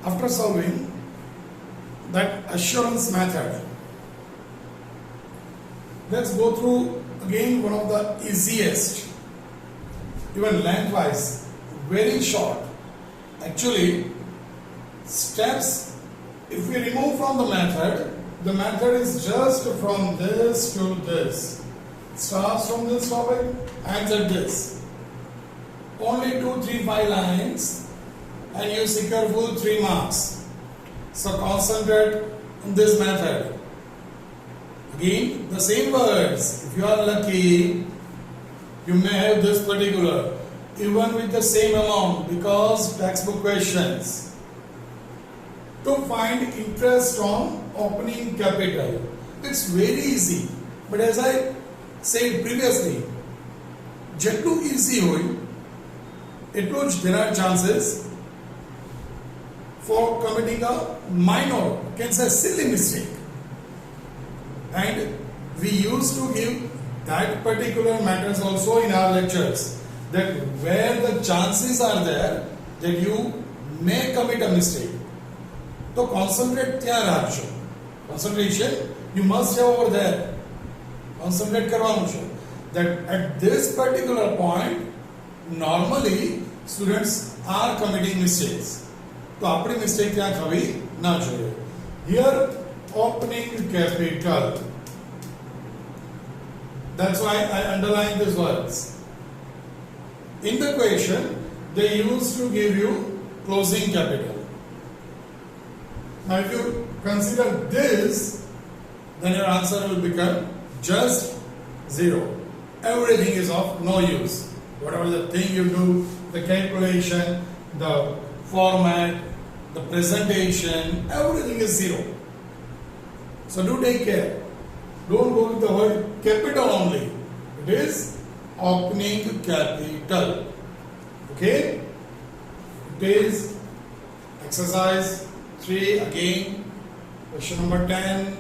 After solving that assurance method, let's go through again one of the easiest, even lengthwise, very short. Actually, steps, if we remove from the method is just from this to this. Starts from this topic, ends at this. Only 2, 3, 5 lines, and you secure full 3 marks. So concentrate on this method. Again, the same words. If you are lucky, you may have this particular, even with the same amount, because textbook questions. To find interest on opening capital, it's very easy. But as I said previously, જેટલું easy હોય એટલું જ there are chances for committing a minor, can say silly mistake. And we used to give that particular matters also in our lectures, that where the chances are there that you may commit a mistake. So concentrate ત્યાં રાખજો. Concentration you must have over there. Concentrate કરવાનું છે that at this particular point normally students are committing mistakes. તો આપણી mistake ત્યાં થવી ના જોઈએ. Here opening capital, that's why I underline these words. In the question they used to give you closing capital. Now if you consider this, then your answer will become just 0. Everything is of no use. Whatever the thing you do, the calculation, the format, the presentation, everything is 0. So do take care. Don't go with the word capital only. It is opening capital. Okay? It is exercise 3 again. Question number 10.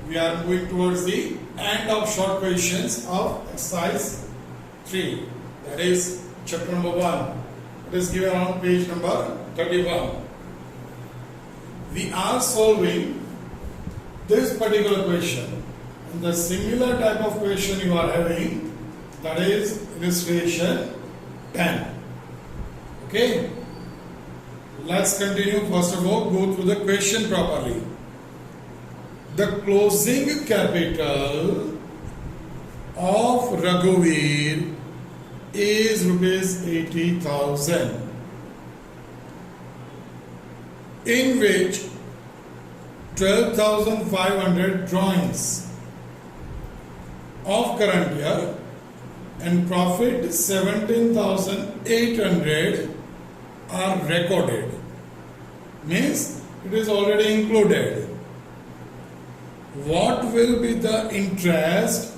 We are moving towards the end of short questions of exercise 3. That is chapter number 1. It is given on page number 31. We are solving this particular question. And the similar type of question you are having, that is illustration 10. Okay? Let's continue. First of all, go through the question properly. The closing capital of Raghuveer is rupees 80,000, in which 12,500 drawings of current year and profit 17,800 are recorded. Means it is already included. What will be the interest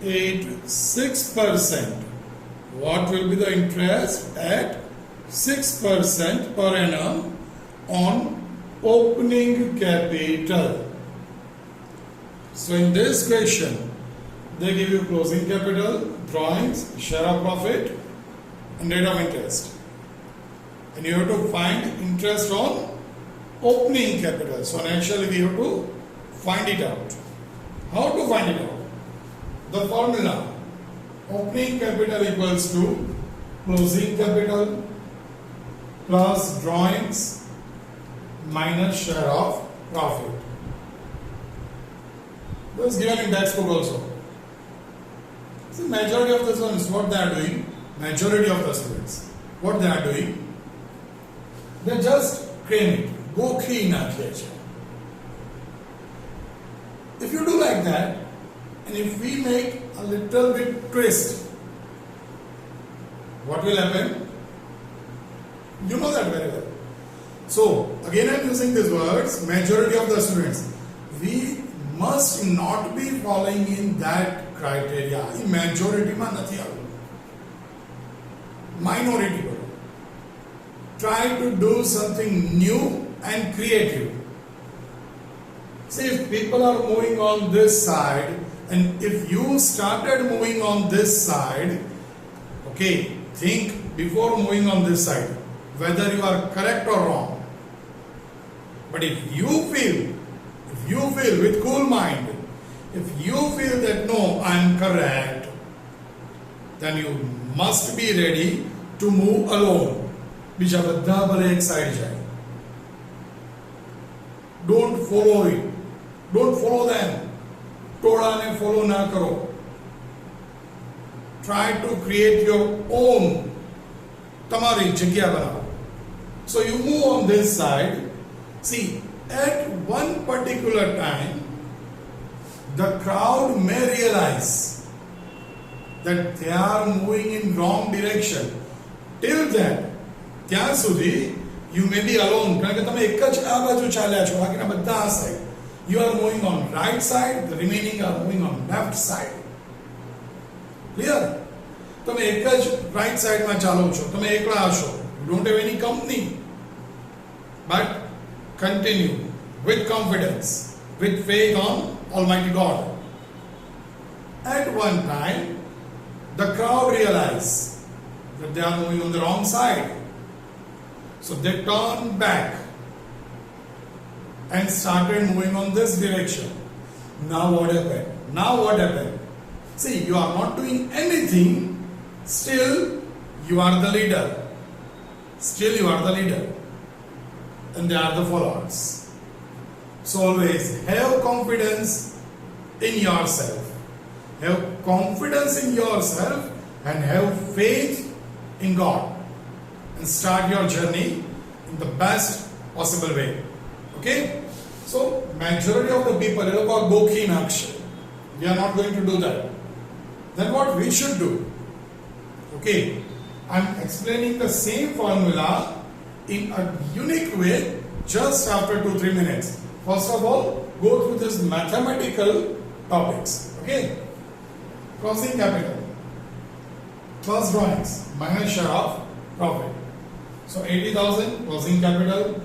at 6%? What will be the interest at 6% per annum on opening capital? So in this question, they give you closing capital, drawings, share of profit, and rate of interest. And you have to find interest on opening capital. So naturally we have to find it out. How to find it out? The formula: opening capital equals to closing capital plus drawings minus share of profit. This is given in textbook also. See, majority of the students, what they are doing, majority of the students, what they are doing, they just claim it. Gokhi નાખે છે. If you do like that, and if we make a little bit twist, what will happen? You know that very well. So, again I am using these words, majority of the students. We must not be following in that criteria. In majority માં નથી આવતું. Minority કરો. Try to do something new and creative. See, if people are moving on this side, and if you started moving on this side, okay, think before moving on this side whether you are correct or wrong. But if you feel with cool mind, if you feel that no, I am correct, then you must be ready to move alone. બીજા બધા ભલે એક side જાય. Don't follow it. Don't follow them. ટોળાને follow ના કરો. Try to create your own. તમારી જગ્યા બનાવો. So you move on this side. See, at one particular time, the crowd may realize that they are moving in wrong direction. Till then, ત્યાં સુધી you may be alone. કારણ કે તમે એક જ આ બાજુ ચાલ્યા છો, બાકીના બધા આ side. You are moving on right side, the remaining are moving on left side. Clear? તમે એક જ right side માં ચાલો છો, તમે એકલા હશો. You don't have any company. But continue with confidence, with faith on Almighty God. At one time, the crowd realized that they are moving on the wrong side. So they turned back and started moving on this direction. Now what happened? See, you are not doing anything, still you are the leader. And they are the followers. So always have confidence in yourself. Have confidence in yourself and have faith in God. And start your journey in the best possible way. Okay? So, majority of the people, they are Bokhi Naksha. We are not going to do that. Then what we should do? Okay, I am explaining the same formula in a unique way just after 2-3 minutes. First of all, go through this mathematical topics. Okay? Closing capital plus drawings minus share of profit. So 80,000 closing capital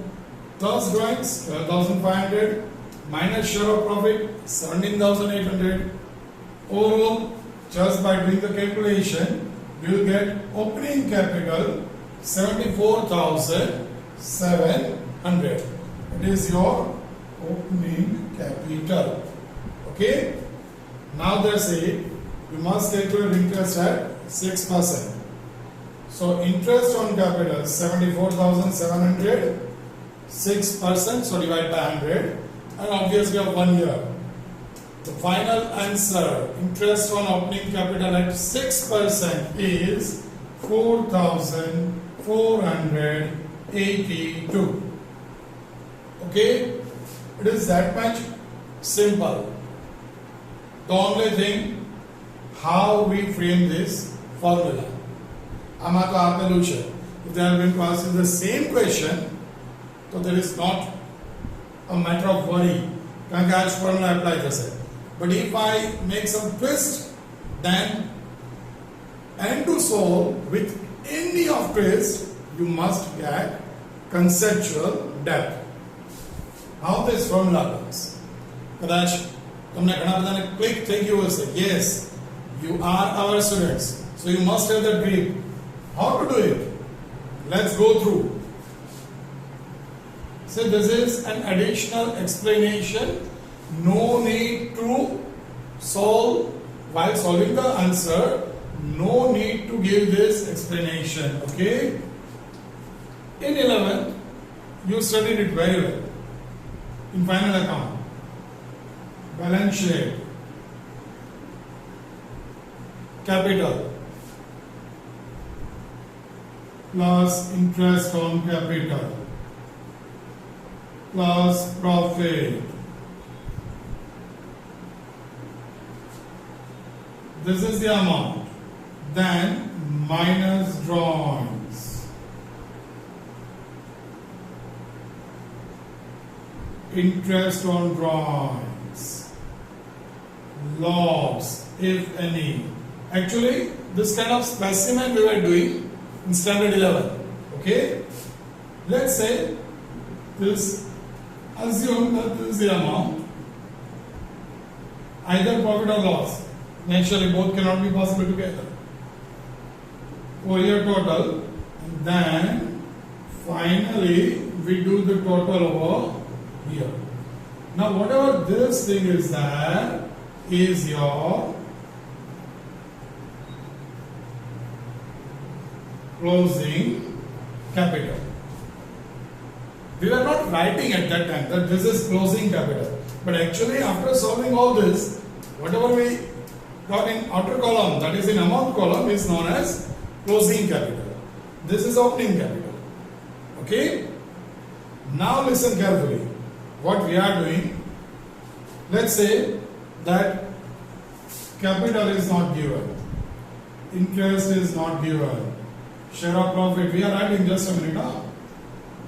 plus drawings 12,500 minus share of profit 17,800. Overall, just by doing the calculation, you will get opening capital 74,700. It is your opening capital. Okay? Now they say you must calculate interest at 6%. So interest on capital 74,700, 6%, so divide by 100, and obviously of 1 year. The final answer, interest on opening capital at 6% is 4,482. Okay? It is that much simple. The only thing, how we frame this formula. આમાં તો આપેલું છે. If they are going to ask you the same question, so there is not a matter of worry. કારણ કે આ જ formula apply થશે. But if I make some twist, then and to solve with any of twist, you must get conceptual depth. How this formula works? કદાચ તમને ઘણા બધાને click થઈ ગયું હશે. Yes, you are our students, so you must have the grip. How to do it? Let's go through. So this is an additional explanation. No need to solve while solving the answer. No need to give this explanation. Okay? In 11th, you studied it very well. In final account, balance sheet, capital plus interest on capital plus profit. This is the amount. Then minus drawings. Interest on drawings. Loss, if any. Actually, this kind of specimen we were doing in standard 11. Okay? Let's say this, assume that this is the amount, either profit or loss. Naturally, both cannot be possible together. For your total, and then finally we do the total over here. Now whatever this thing is there is your closing capital. We were not writing at that time that this is closing capital. But actually after solving all this, whatever we got in outer column, that is in amount column, is known as closing capital. This is opening capital. Okay? Now listen carefully. What we are doing, let's say that capital is not given, interest is not given, share of profit, we are writing just a minute now.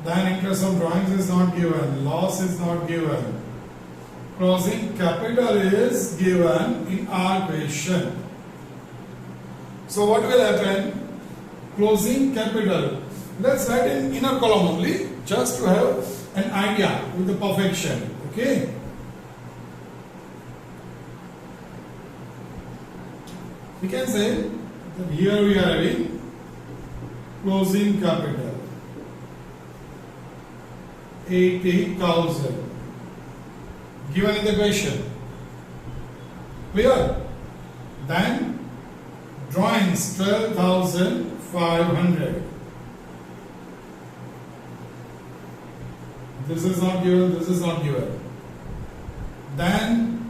Then interest on drawings is not given, loss is not given, closing capital is given in our question. So what will happen? Closing capital, let's write in inner column only, just to have an idea with the perfection. Okay? We can say that here we are having closing capital 80,000 given in the question. Clear? Then drawings 12,500. This is not given, this is not given. Then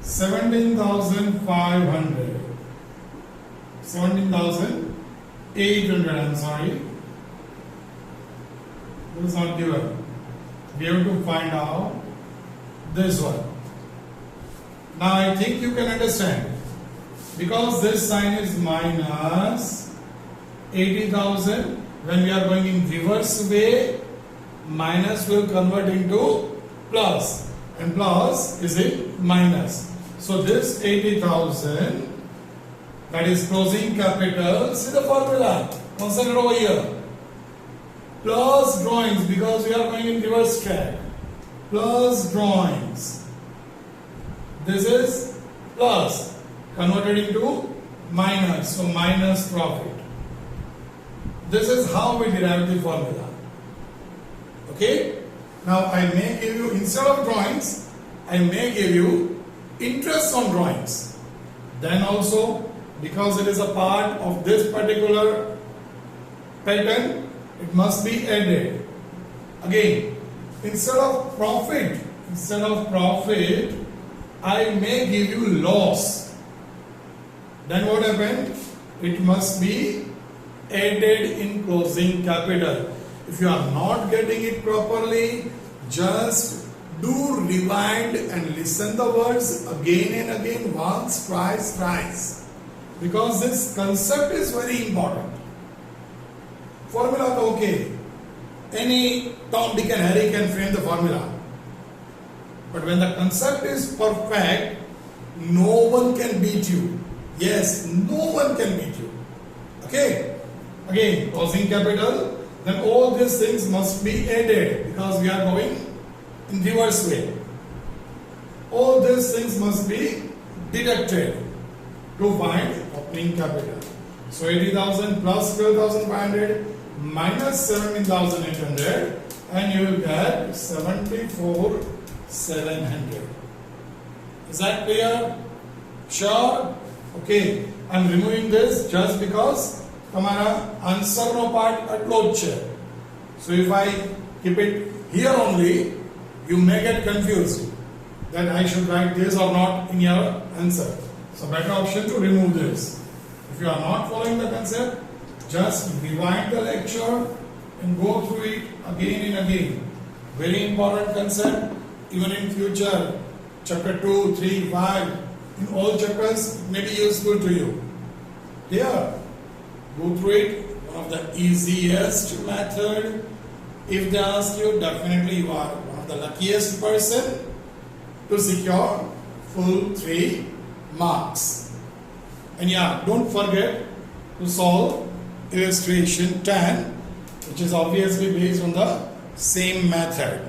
17,500. 17,800, I'm sorry. This is not given. We have to find out this one. Now I think you can understand. Because this sign is minus 80,000, when we are going in reverse way, minus will convert into plus. And plus is it minus. So this 80,000, that is closing capital, see the formula, concentrate over here. Plus drawings, because we are going in reverse track. Plus drawings. This is plus, converted into minus, so minus profit. This is how we derive the formula. Okay? Now I may give you, instead of drawings, I may give you interest on drawings. Then also, because it is a part of this particular pattern, it must be added. Again, instead of profit, I may give you loss. Then what happened? It must be added in closing capital. If you are not getting it properly, just do rewind and listen the words again and again, once, twice, thrice. Because this concept is very important. Formula okay. Any Tom, Dick and Harry can frame the formula. But when the concept is perfect, no one can beat you. Yes, no one can beat you. Okay? Again, closing capital, then all these things must be added because we are going in reverse way. All these things must be deducted to find opening capital. So 80,000 plus 12,500 minus 17,800 and you will get 74,700. Is that clear? Sure? Okay. I am removing this just because તમારા આન્સરનો part આટલો જ છે. So if I keep it here only, you may get confused that I should write this or not in your answer. So better option to remove this. If you are not following the concept, just rewind the lecture and go through it again and again. Very important concept. Even in future, chapter 2, 3, 5, in all chapters may be useful to you. Here, go through it. One of the easiest method. If they ask you, definitely you are one of the luckiest person to secure full 3 marks. And yeah, don't forget to solve illustration 10, which is obviously based on the same method.